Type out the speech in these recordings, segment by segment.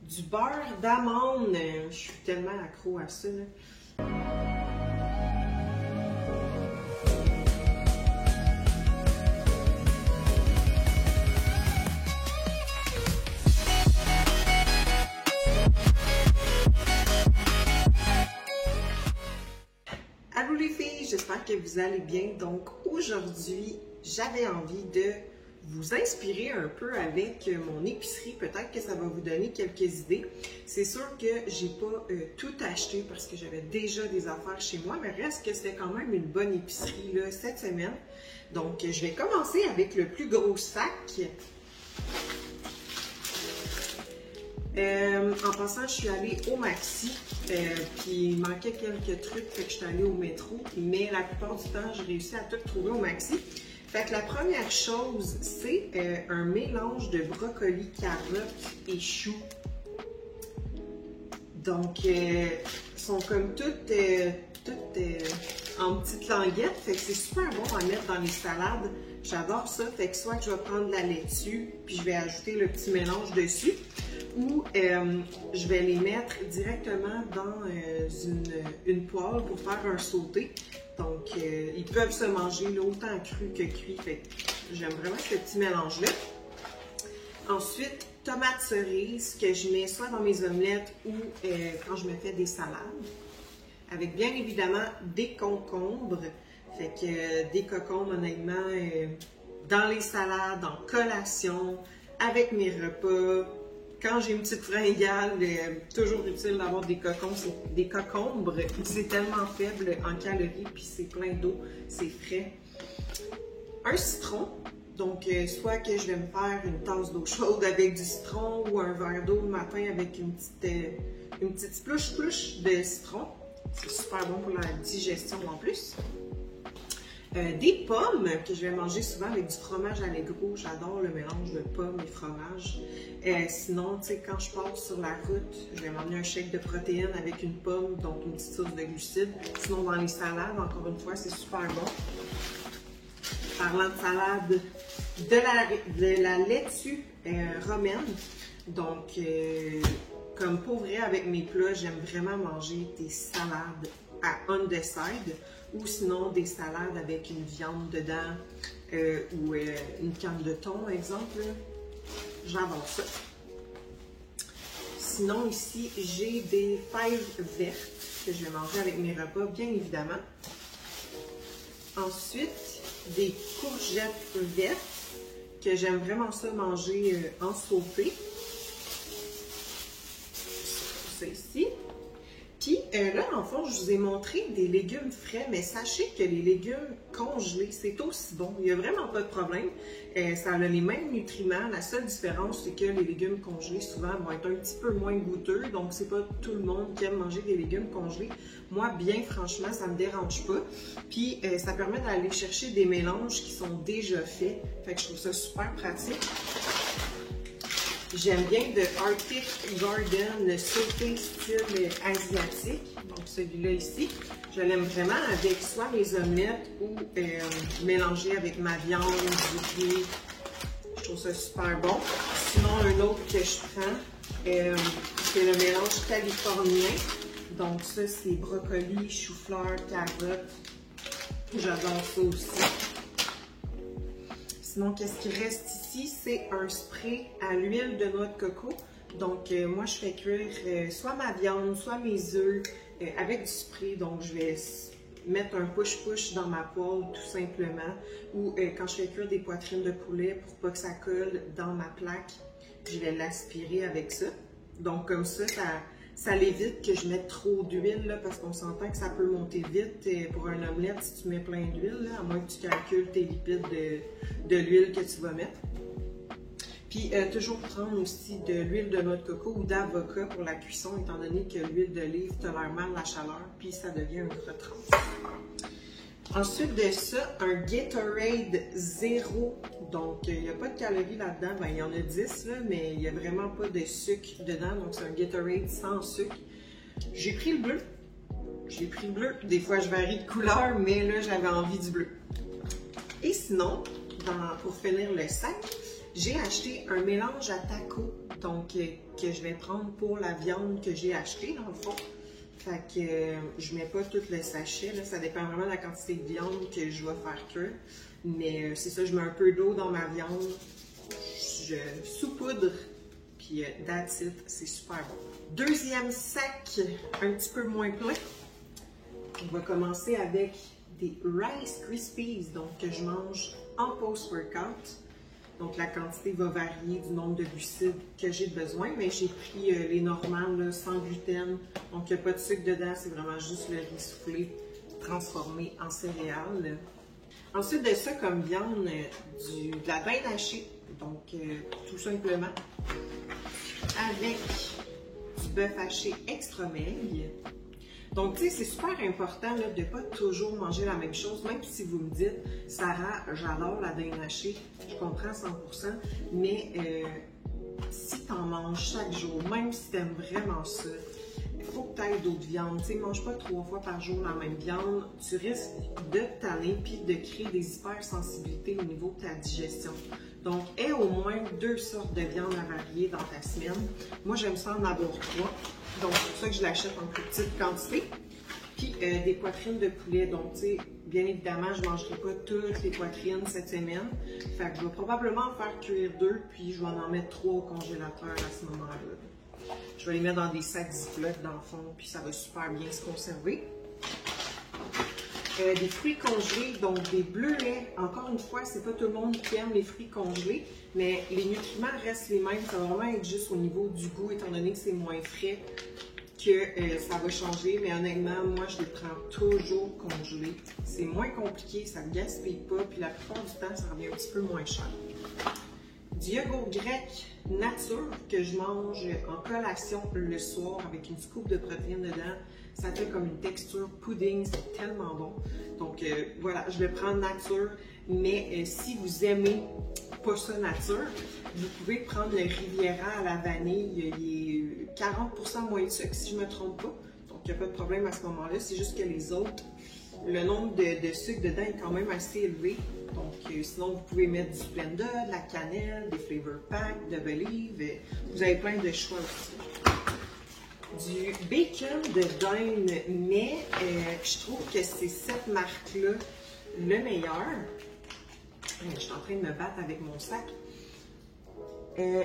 du beurre d'amande. Je suis tellement accro à ça, là. Allô les filles, j'espère que vous allez bien. Donc aujourd'hui, j'avais envie de vous inspirer un peu avec mon épicerie. Peut-être que ça va vous donner quelques idées. C'est sûr que j'ai pas tout acheté parce que j'avais déjà des affaires chez moi, mais reste que c'était quand même une bonne épicerie là, cette semaine. Donc je vais commencer avec le plus gros sac. En passant, je suis allée au Maxi, puis il manquait quelques trucs, fait que je suis allée au métro, mais la plupart du temps, j'ai réussi à tout trouver au Maxi. Fait que la première chose, c'est un mélange de brocoli, carottes et choux. Donc, sont comme toutes en petites languettes, fait que c'est super bon à mettre dans les salades. J'adore ça, fait que soit que je vais prendre de la laitue, puis je vais ajouter le petit mélange dessus, ou je vais les mettre directement dans une poêle pour faire un sauté. Donc, ils peuvent se manger là, autant cru que cuit. Fait que j'aime vraiment ce petit mélange-là. Ensuite, tomates cerises que je mets soit dans mes omelettes ou quand je me fais des salades. Avec bien évidemment des concombres. Fait que des concombres, honnêtement, dans les salades, en collation, avec mes repas. Quand j'ai une petite fringale, toujours utile d'avoir des cocombres. C'est tellement faible en calories, puis c'est plein d'eau, c'est frais. Un citron, donc soit que je vais me faire une tasse d'eau chaude avec du citron ou un verre d'eau le matin avec une petite splouche de citron. C'est super bon pour la digestion en plus. Des pommes que je vais manger souvent avec du fromage Allegro. J'adore le mélange de pommes et fromage. Sinon, tu sais, quand je passe sur la route, je vais m'emmener un shake de protéines avec une pomme, donc une petite source de glucides. Sinon, dans les salades, encore une fois, c'est super bon. Parlant de salade, de la laitue romaine. Donc, comme pour vrai, avec mes plats, j'aime vraiment manger des salades à on the side. Ou sinon des salades avec une viande dedans ou une canne de thon, exemple. J'adore ça. Sinon, ici, j'ai des fèves vertes que je vais manger avec mes repas, bien évidemment. Ensuite, des courgettes vertes que j'aime vraiment ça manger en sauté. Ça ici. Puis là, en fond, je vous ai montré des légumes frais, mais sachez que les légumes congelés, c'est aussi bon. Il n'y a vraiment pas de problème. Ça a les mêmes nutriments. La seule différence, c'est que les légumes congelés, souvent, vont être un petit peu moins goûteux. Donc, c'est pas tout le monde qui aime manger des légumes congelés. Moi, bien franchement, ça me dérange pas. Puis, ça permet d'aller chercher des mélanges qui sont déjà faits. Fait que je trouve ça super pratique. J'aime bien de Arctic Garden, le sauté style asiatique. Donc celui-là ici, je l'aime vraiment avec soit mes omelettes ou mélangé avec ma viande, du riz. Je trouve ça super bon. Sinon, un autre que je prends, c'est le mélange californien. Donc ça, c'est brocoli, chou-fleur, carottes. J'adore ça aussi. Sinon, qu'est-ce qui reste ici? C'est un spray à l'huile de noix de coco. Donc, moi, je fais cuire soit ma viande, soit mes œufs avec du spray. Donc, je vais mettre un push-push dans ma poêle, tout simplement. Ou quand je fais cuire des poitrines de poulet, pour pas que ça colle dans ma plaque, je vais l'aspirer avec ça. Donc, comme ça l'évite que je mette trop d'huile, parce qu'on s'entend que ça peut monter vite pour un omelette si tu mets plein d'huile, à moins que tu calcules tes lipides de l'huile que tu vas mettre. Puis, toujours prendre aussi de l'huile de noix de coco ou d'avocat pour la cuisson, étant donné que l'huile d'olive tolère mal la chaleur, puis ça devient un gras trans. Ensuite de ça, un Gatorade 0. Donc, il n'y a pas de calories là-dedans. Ben, il y en a 10, là, mais il n'y a vraiment pas de sucre dedans. Donc, c'est un Gatorade sans sucre. J'ai pris le bleu. Des fois, je varie de couleur, mais là, j'avais envie du bleu. Et sinon, pour finir le sac, J'ai acheté un mélange à taco, donc que je vais prendre pour la viande que j'ai achetée dans le fond. Fait que je mets pas tout le sachet, là, ça dépend vraiment de la quantité de viande que je vais faire cuire. Mais c'est ça, je mets un peu d'eau dans ma viande, je saupoudre, puis that's it, c'est super bon. Deuxième sac, un petit peu moins plein. On va commencer avec des Rice Krispies, donc que je mange en post-workout. Donc la quantité va varier du nombre de glucides que j'ai besoin, mais j'ai pris les normales, là, sans gluten. Donc il n'y a pas de sucre dedans, c'est vraiment juste le riz soufflé transformé en céréales. Ensuite de ça, comme viande, de la dinde hachée, donc tout simplement, avec du bœuf haché extra maigre. Donc, tu sais, c'est super important là, de ne pas toujours manger la même chose, même si vous me dites, Sarah, j'adore la dinde hachée, je comprends 100%, mais si tu en manges chaque jour, même si tu aimes vraiment ça, il faut que tu ailles d'autres viandes. Tu sais, mange pas 3 fois par jour la même viande, tu risques de te tanner puis de créer des hypersensibilités au niveau de ta digestion. Donc, aie au moins 2 sortes de viande à varier dans ta semaine. Moi, j'aime ça en avoir 3. Donc, c'est pour ça que je l'achète en plus petite quantité. Puis, des poitrines de poulet. Donc, tu sais, bien évidemment, je ne mangerai pas toutes les poitrines cette semaine. Fait que je vais probablement en faire cuire 2, puis je vais en mettre 3 au congélateur à ce moment-là. Je vais les mettre dans des sacs Ziploc dans le fond, puis ça va super bien se conserver. Des fruits congelés, donc des bleuets. Encore une fois, c'est pas tout le monde qui aime les fruits congelés, mais les nutriments restent les mêmes. Ça va vraiment être juste au niveau du goût, étant donné que c'est moins frais, que ça va changer. Mais honnêtement, moi, je les prends toujours congelés. C'est moins compliqué, ça ne gaspille pas, puis la plupart du temps, ça revient un petit peu moins cher. Du yogourt grec nature que je mange en collation le soir avec une scoop de protéines dedans. Ça fait comme une texture pudding, c'est tellement bon. Donc voilà, je le prends nature, mais si vous aimez pas ça nature, vous pouvez prendre le Riviera à la vanille. Il est 40% moins de sucre si je ne me trompe pas. Donc il n'y a pas de problème à ce moment-là. C'est juste que les autres, le nombre de sucre dedans est quand même assez élevé. Donc, sinon, vous pouvez mettre du Splenda, de la cannelle, des flavor packs, de Believe. Vous avez plein de choix aussi. Du bacon de dinde, mais je trouve que c'est cette marque-là le meilleur. Je suis en train de me battre avec mon sac.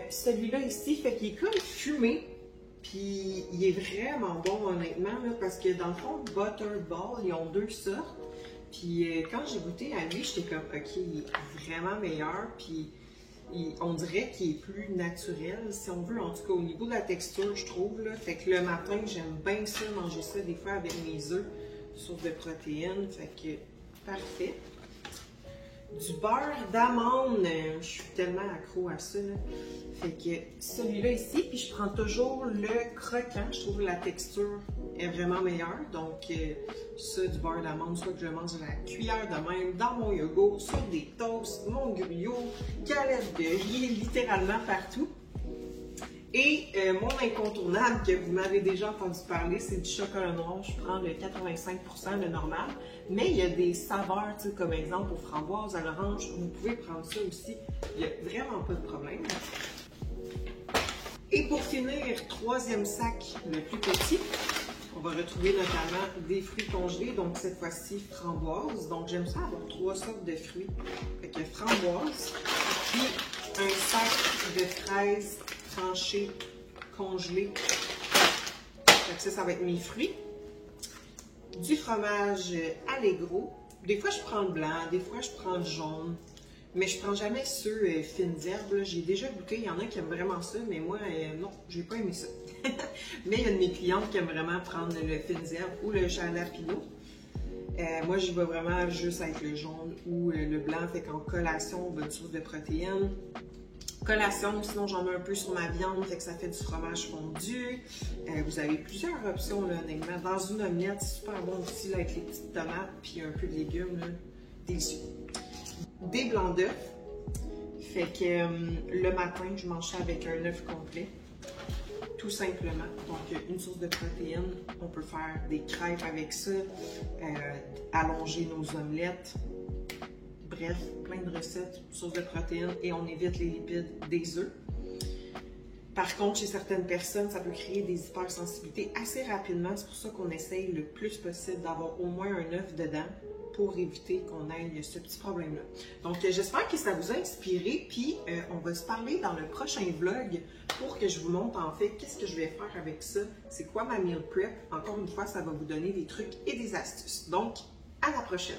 Celui-là ici, fait qu'il est comme fumé. Puis, il est vraiment bon, honnêtement, là, parce que dans le fond, Butterball, ils ont 2 sortes. Puis quand j'ai goûté à lui, j'étais comme, OK, il est vraiment meilleur. Puis on dirait qu'il est plus naturel, si on veut. En tout cas, au niveau de la texture, je trouve. Là. Fait que le matin, j'aime bien ça, manger ça des fois avec mes œufs, source de protéines. Fait que, parfait. Du beurre d'amande, je suis tellement accro à ça. Là. Fait que celui-là ici, puis je prends toujours le croquant. Je trouve que la texture est vraiment meilleure. Donc, ça, du beurre d'amande, soit que je mange à la cuillère de même, dans mon yogourt, sur des toasts, mon gruyot, galette de riz, littéralement partout. Et mon incontournable, que vous m'avez déjà entendu parler, c'est du chocolat noir. Je prends le 85%, le normal. Mais il y a des saveurs, comme exemple aux framboises, à l'orange. Vous pouvez prendre ça aussi. Il n'y a vraiment pas de problème. Et pour finir, 3e sac, le plus petit. On va retrouver notamment des fruits congelés. Donc cette fois-ci, framboises. Donc j'aime ça avoir 3 sortes de fruits. Fait que framboises. Puis un sac de fraises tranchées, congelées. Fait que ça va être mes fruits. Du fromage Allegro. Des fois, je prends le blanc, des fois, je prends le jaune. Mais je prends jamais ceux fines herbes. J'ai déjà goûté, il y en a qui aiment vraiment ça, mais moi, non, j'ai pas aimé ça. Mais il y a de mes clientes qui aiment vraiment prendre le fines herbes ou le jalapeno. Moi, j'y vais vraiment juste avec le jaune ou le blanc, fait qu'en collation, bonne source de protéines. Collation, sinon j'en mets un peu sur ma viande, fait que ça fait du fromage fondu. Vous avez plusieurs options, là, honnêtement. Dans une omelette, c'est super bon aussi, là, avec les petites tomates puis un peu de légumes, là, délicieux. Des blancs d'œufs, fait que le matin, je mange ça avec un œuf complet, tout simplement. Donc, une source de protéines, on peut faire des crêpes avec ça, allonger nos omelettes. bref, plein de recettes, sources de protéines et on évite les lipides des œufs. Par contre, chez certaines personnes, ça peut créer des hypersensibilités assez rapidement. C'est pour ça qu'on essaye le plus possible d'avoir au moins un œuf dedans pour éviter qu'on ait ce petit problème-là. Donc, j'espère que ça vous a inspiré. Puis, on va se parler dans le prochain vlog pour que je vous montre en fait qu'est-ce que je vais faire avec ça. C'est quoi ma meal prep? Encore une fois, ça va vous donner des trucs et des astuces. Donc, à la prochaine!